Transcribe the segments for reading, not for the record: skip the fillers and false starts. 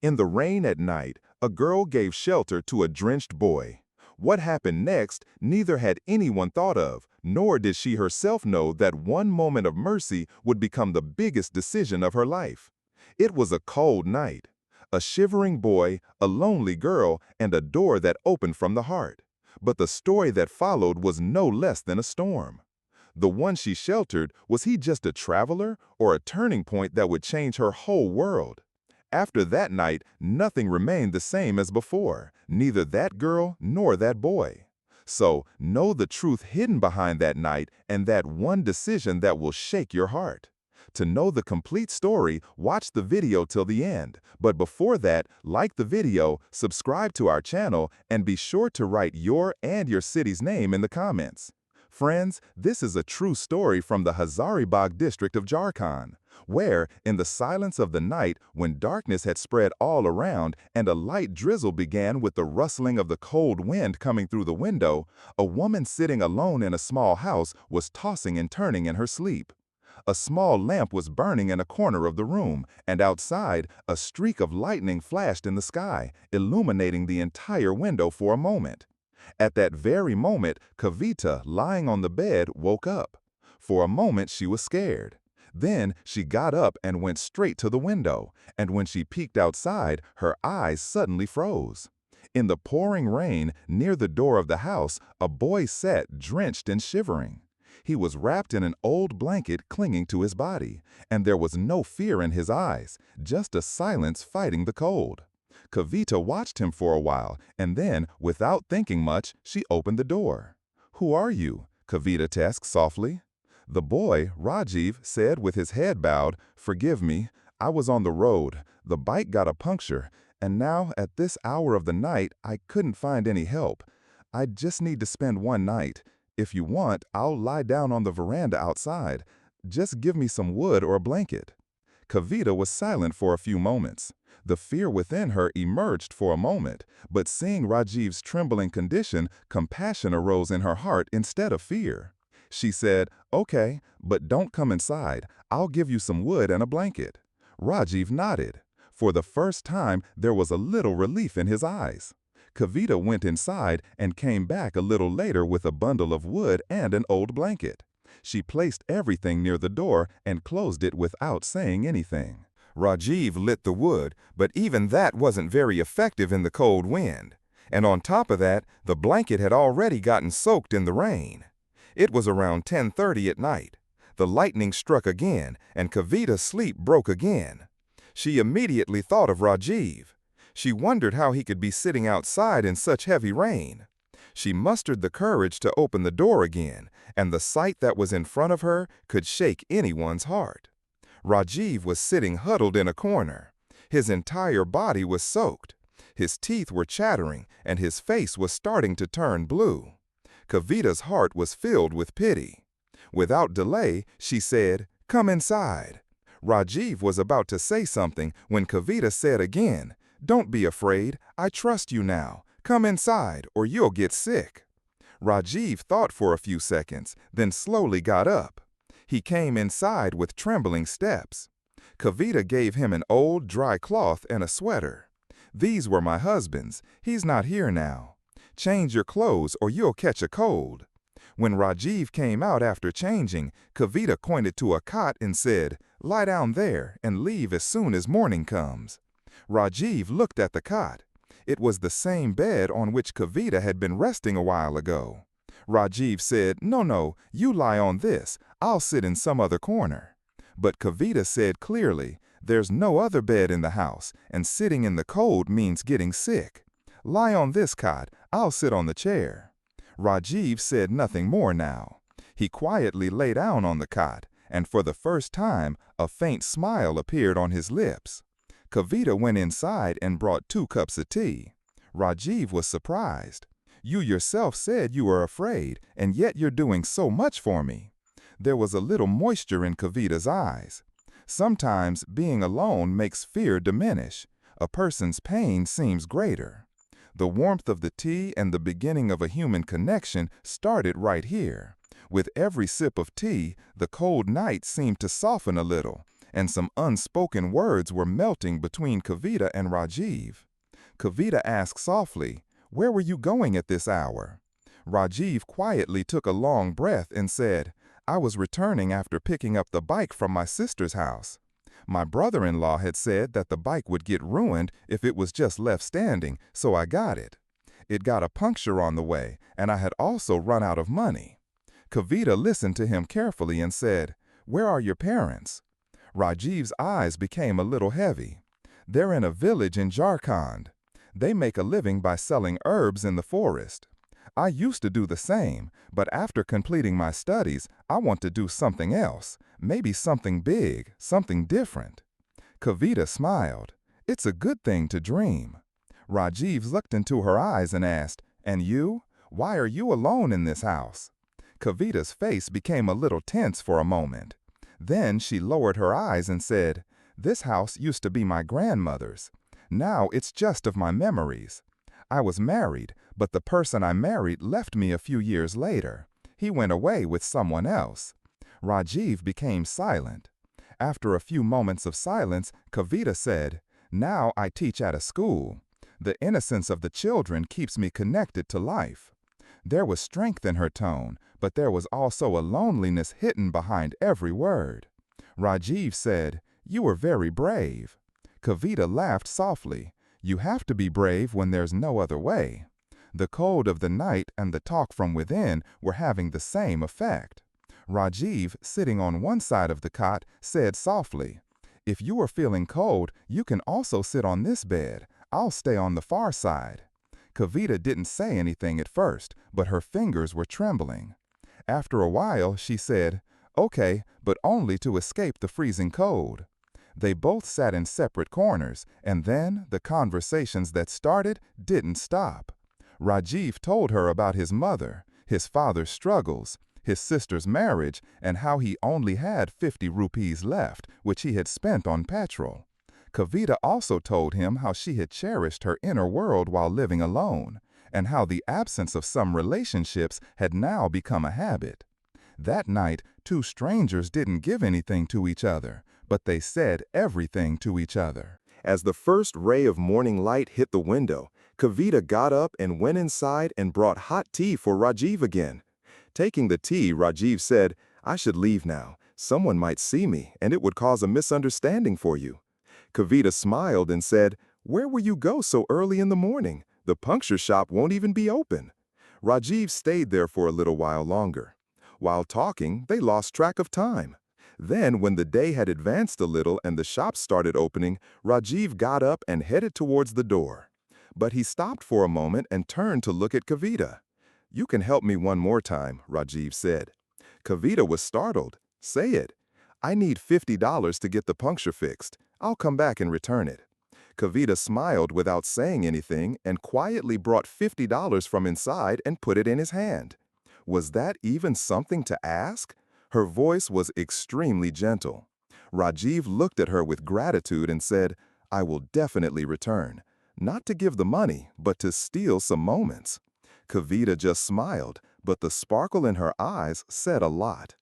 In the rain at night, a girl gave shelter to a drenched boy. What happened next, neither had anyone thought of, nor did she herself know that one moment of mercy would become the biggest decision of her life. It was a cold night. A shivering boy, a lonely girl, and a door that opened from the heart. But the story that followed was no less than a storm. The one she sheltered, was he just a traveler or a turning point that would change her whole world? After that night, nothing remained the same as before, neither that girl nor that boy. So, know the truth hidden behind that night and that one decision that will shake your heart. To know the complete story, watch the video till the end. But before that, like the video, subscribe to our channel, and be sure to write your and your city's name in the comments. Friends, this is a true story from the Hazaribagh district of Jharkhand, where, in the silence of the night, when darkness had spread all around and a light drizzle began with the rustling of the cold wind coming through the window, a woman sitting alone in a small house was tossing and turning in her sleep. A small lamp was burning in a corner of the room, and outside, a streak of lightning flashed in the sky, illuminating the entire window for a moment. At that very moment, Kavita, lying on the bed, woke up. For a moment, she was scared. Then she got up and went straight to the window, and when she peeked outside, her eyes suddenly froze. In the pouring rain, near the door of the house, a boy sat, drenched and shivering. He was wrapped in an old blanket clinging to his body, and there was no fear in his eyes, just a silence fighting the cold. Kavita watched him for a while, and then, without thinking much, she opened the door. "Who are you?" Kavita asked softly. The boy, Rajiv, said with his head bowed, "Forgive me, I was on the road, the bike got a puncture, and now, at this hour of the night, I couldn't find any help. I just need to spend one night. If you want, I'll lie down on the veranda outside. Just give me some wood or a blanket." Kavita was silent for a few moments. The fear within her emerged for a moment, but seeing Rajiv's trembling condition, compassion arose in her heart instead of fear. She said, "Okay, but don't come inside. I'll give you some wood and a blanket." Rajiv nodded. For the first time, there was a little relief in his eyes. Kavita went inside and came back a little later with a bundle of wood and an old blanket. She placed everything near the door and closed it without saying anything. Rajiv lit the wood, but even that wasn't very effective in the cold wind. And on top of that, the blanket had already gotten soaked in the rain. It was around 10:30 at night. The lightning struck again, and Kavita's sleep broke again. She immediately thought of Rajiv. She wondered how he could be sitting outside in such heavy rain. She mustered the courage to open the door again, and the sight that was in front of her could shake anyone's heart. Rajiv was sitting huddled in a corner. His entire body was soaked. His teeth were chattering, and his face was starting to turn blue. Kavita's heart was filled with pity. Without delay, she said, "Come inside." Rajiv was about to say something when Kavita said again, "Don't be afraid. I trust you now. Come inside, or you'll get sick." Rajiv thought for a few seconds, then slowly got up. He came inside with trembling steps. Kavita gave him an old, dry cloth and a sweater. "These were my husband's. He's not here now. Change your clothes or you'll catch a cold." When Rajiv came out after changing, Kavita pointed to a cot and said, "Lie down there and leave as soon as morning comes." Rajiv looked at the cot. It was the same bed on which Kavita had been resting a while ago. Rajiv said, No, you lie on this. I'll sit in some other corner." But Kavita said clearly, "There's no other bed in the house, and sitting in the cold means getting sick. Lie on this cot. I'll sit on the chair." Rajiv said nothing more now. He quietly lay down on the cot, and for the first time, a faint smile appeared on his lips. Kavita went inside and brought 2 cups of tea. Rajiv was surprised. "You yourself said you were afraid, and yet you're doing so much for me." There was a little moisture in Kavita's eyes. Sometimes being alone makes fear diminish. A person's pain seems greater. The warmth of the tea and the beginning of a human connection started right here. With every sip of tea, the cold night seemed to soften a little, and some unspoken words were melting between Kavita and Rajiv. Kavita asked softly, "Where were you going at this hour?" Rajiv quietly took a long breath and said, "I was returning after picking up the bike from my sister's house. My brother-in-law had said that the bike would get ruined if it was just left standing, so I got it. It got a puncture on the way, and I had also run out of money." Kavita listened to him carefully and said, "Where are your parents?" Rajiv's eyes became a little heavy. "They're in a village in Jharkhand. They make a living by selling herbs in the forest. I used to do the same, but after completing my studies, I want to do something else, maybe something big, something different." Kavita smiled. "It's a good thing to dream." Rajiv looked into her eyes and asked, "And you? Why are you alone in this house?" Kavita's face became a little tense for a moment. Then she lowered her eyes and said, "This house used to be my grandmother's. Now it's just of my memories. I was married, but the person I married left me a few years later. He went away with someone else." Rajiv became silent. After a few moments of silence, Kavita said, "Now I teach at a school. The innocence of the children keeps me connected to life." There was strength in her tone, but there was also a loneliness hidden behind every word. Rajiv said, "You were very brave." Kavita laughed softly. "You have to be brave when there's no other way." The cold of the night and the talk from within were having the same effect. Rajiv, sitting on one side of the cot, said softly, "If you are feeling cold, you can also sit on this bed. I'll stay on the far side." Kavita didn't say anything at first, but her fingers were trembling. After a while, she said, "Okay, but only to escape the freezing cold." They both sat in separate corners, and then the conversations that started didn't stop. Rajiv told her about his mother, his father's struggles, his sister's marriage, and how he only had 50 rupees left, which he had spent on petrol. Kavita also told him how she had cherished her inner world while living alone, and how the absence of some relationships had now become a habit. That night, two strangers didn't give anything to each other, but they said everything to each other. As the first ray of morning light hit the window, Kavita got up and went inside and brought hot tea for Rajiv again. Taking the tea, Rajiv said, "I should leave now. Someone might see me, and it would cause a misunderstanding for you." Kavita smiled and said, "Where will you go so early in the morning? The puncture shop won't even be open." Rajiv stayed there for a little while longer. While talking, they lost track of time. Then, when the day had advanced a little and the shops started opening, Rajiv got up and headed towards the door. But he stopped for a moment and turned to look at Kavita. "You can help me one more time," Rajiv said. Kavita was startled. "Say it." "I need $50 to get the puncture fixed. I'll come back and return it." Kavita smiled without saying anything and quietly brought $50 from inside and put it in his hand. Was that even something to ask? Her voice was extremely gentle. Rajiv looked at her with gratitude and said, "I will definitely return. Not to give the money, but to steal some moments." Kavita just smiled, but the sparkle in her eyes said a lot.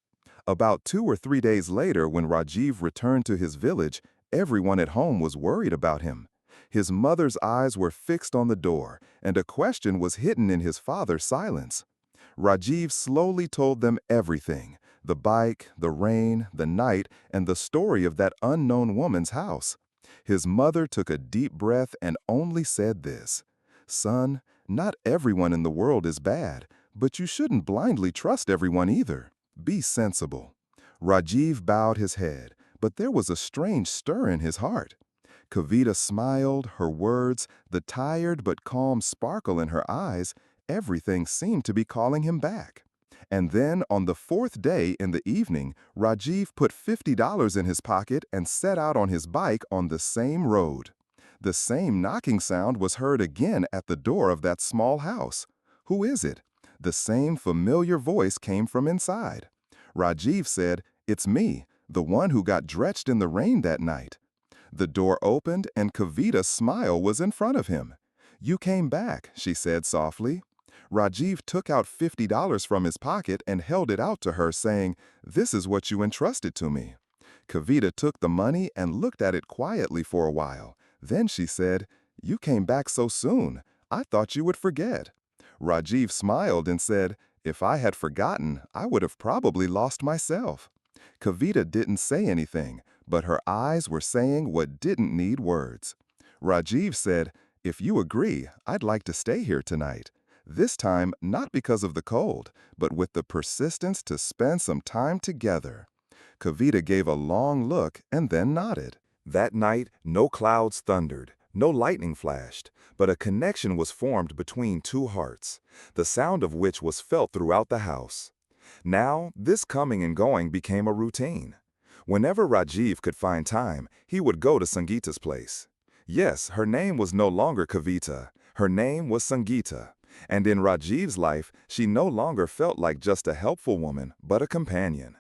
About 2 or 3 days later, when Rajiv returned to his village, everyone at home was worried about him. His mother's eyes were fixed on the door, and a question was hidden in his father's silence. Rajiv slowly told them everything: the bike, the rain, the night, and the story of that unknown woman's house. His mother took a deep breath and only said this: "Son, not everyone in the world is bad, but you shouldn't blindly trust everyone either. Be sensible." Rajiv bowed his head, but there was a strange stir in his heart. Kavita smiled, her words, the tired but calm sparkle in her eyes, everything seemed to be calling him back. And then, on the 4th day in the evening, Rajiv put $50 in his pocket and set out on his bike on the same road. The same knocking sound was heard again at the door of that small house. "Who is it?" The same familiar voice came from inside. Rajiv said, "It's me, the one who got drenched in the rain that night." The door opened and Kavita's smile was in front of him. "You came back," she said softly. Rajiv took out $50 from his pocket and held it out to her, saying, "This is what you entrusted to me." Kavita took the money and looked at it quietly for a while. Then she said, "You came back so soon. I thought you would forget." Rajiv smiled and said, "If I had forgotten, I would have probably lost myself." Kavita didn't say anything, but her eyes were saying what didn't need words. Rajiv said, "If you agree, I'd like to stay here tonight. This time, not because of the cold, but with the persistence to spend some time together." Kavita gave a long look and then nodded. That night, no clouds thundered, no lightning flashed, but a connection was formed between two hearts, the sound of which was felt throughout the house. Now, this coming and going became a routine. Whenever Rajiv could find time, he would go to Sangeeta's place. Yes, her name was no longer Kavita. Her name was Sangeeta. And in Rajiv's life, she no longer felt like just a helpful woman, but a companion.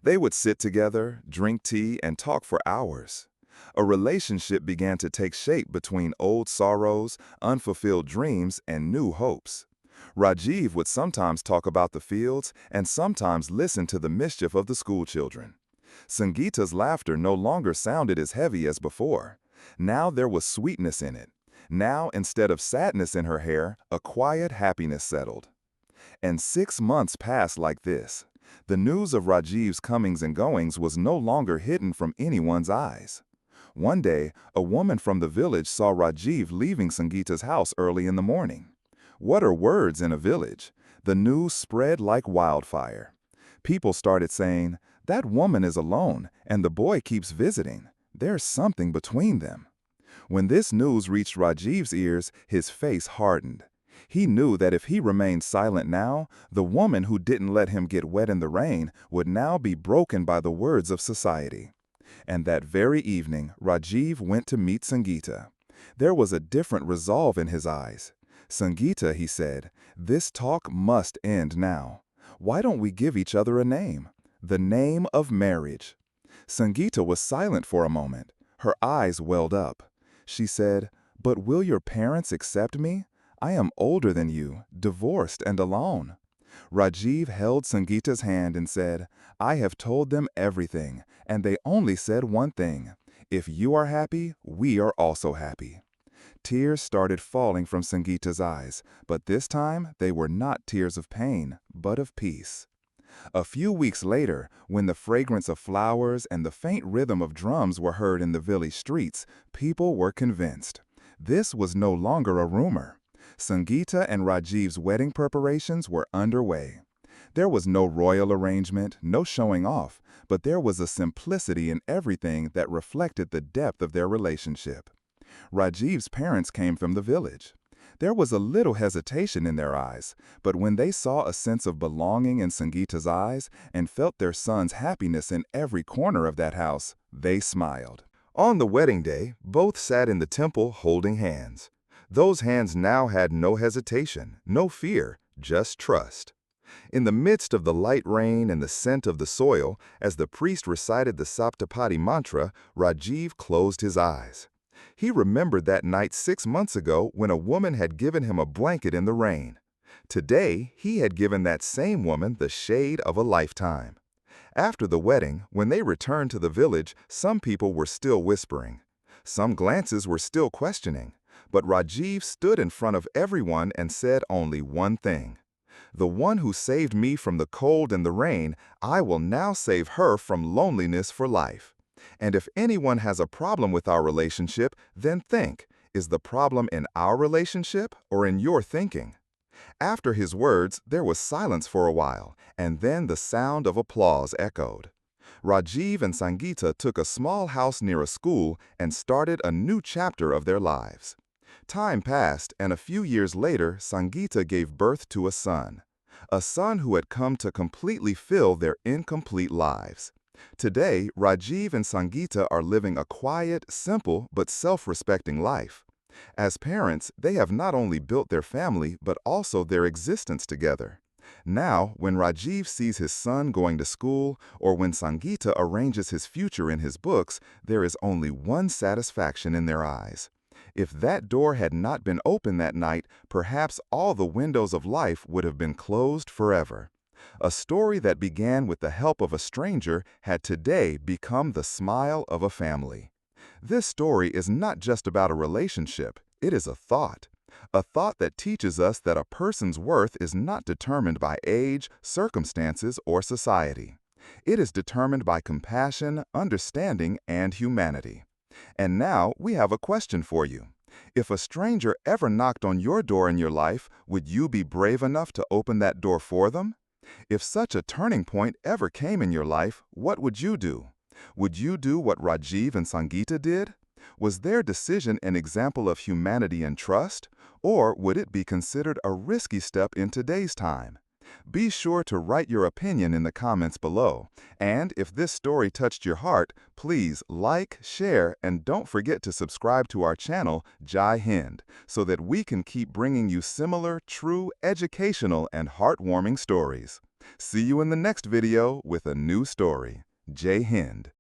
They would sit together, drink tea, and talk for hours. A relationship began to take shape between old sorrows, unfulfilled dreams, and new hopes. Rajiv would sometimes talk about the fields and sometimes listen to the mischief of the schoolchildren. Sangeeta's laughter no longer sounded as heavy as before. Now there was sweetness in it. Now, instead of sadness in her hair, a quiet happiness settled. And 6 months passed like this. The news of Rajiv's comings and goings was no longer hidden from anyone's eyes. One day, a woman from the village saw Rajiv leaving Sangeeta's house early in the morning. What are words in a village? The news spread like wildfire. People started saying, "That woman is alone, and the boy keeps visiting. There's something between them." When this news reached Rajiv's ears, his face hardened. He knew that if he remained silent now, the woman who didn't let him get wet in the rain would now be broken by the words of society. And that very evening, Rajiv went to meet Sangeeta. There was a different resolve in his eyes. "Sangeeta," he said, "this talk must end now. Why don't we give each other a name? The name of marriage." Sangeeta was silent for a moment. Her eyes welled up. She said, "But will your parents accept me? I am older than you, divorced and alone." Rajiv held Sangeeta's hand and said, "I have told them everything, and they only said one thing. If you are happy, we are also happy." Tears started falling from Sangeeta's eyes, but this time they were not tears of pain, but of peace. A few weeks later, when the fragrance of flowers and the faint rhythm of drums were heard in the village streets, people were convinced. This was no longer a rumor. Sangeeta and Rajiv's wedding preparations were underway. There was no royal arrangement, no showing off, but there was a simplicity in everything that reflected the depth of their relationship. Rajiv's parents came from the village. There was a little hesitation in their eyes, but when they saw a sense of belonging in Sangeeta's eyes and felt their son's happiness in every corner of that house, they smiled. On the wedding day, both sat in the temple holding hands. Those hands now had no hesitation, no fear, just trust. In the midst of the light rain and the scent of the soil, as the priest recited the Saptapadi mantra, Rajiv closed his eyes. He remembered that night 6 months ago when a woman had given him a blanket in the rain. Today, he had given that same woman the shade of a lifetime. After the wedding, when they returned to the village, some people were still whispering. Some glances were still questioning. But Rajiv stood in front of everyone and said only one thing. "The one who saved me from the cold and the rain, I will now save her from loneliness for life. And if anyone has a problem with our relationship, then think, is the problem in our relationship or in your thinking?" After his words, there was silence for a while, and then the sound of applause echoed. Rajiv and Sangeeta took a small house near a school and started a new chapter of their lives. Time passed, and a few years later, Sangeeta gave birth to a son who had come to completely fill their incomplete lives. Today, Rajiv and Sangeeta are living a quiet, simple, but self-respecting life. As parents, they have not only built their family, but also their existence together. Now, when Rajiv sees his son going to school, or when Sangeeta arranges his future in his books, there is only one satisfaction in their eyes. If that door had not been open that night, perhaps all the windows of life would have been closed forever. A story that began with the help of a stranger had today become the smile of a family. This story is not just about a relationship, it is a thought. A thought that teaches us that a person's worth is not determined by age, circumstances, or society. It is determined by compassion, understanding, and humanity. And now we have a question for you. If a stranger ever knocked on your door in your life, would you be brave enough to open that door for them? If such a turning point ever came in your life, what would you do? Would you do what Rajiv and Sangeeta did? Was their decision an example of humanity and trust? Or would it be considered a risky step in today's time? Be sure to write your opinion in the comments below. And if this story touched your heart, please like, share, and don't forget to subscribe to our channel, Jai Hind, so that we can keep bringing you similar, true, educational, and heartwarming stories. See you in the next video with a new story. Jai Hind.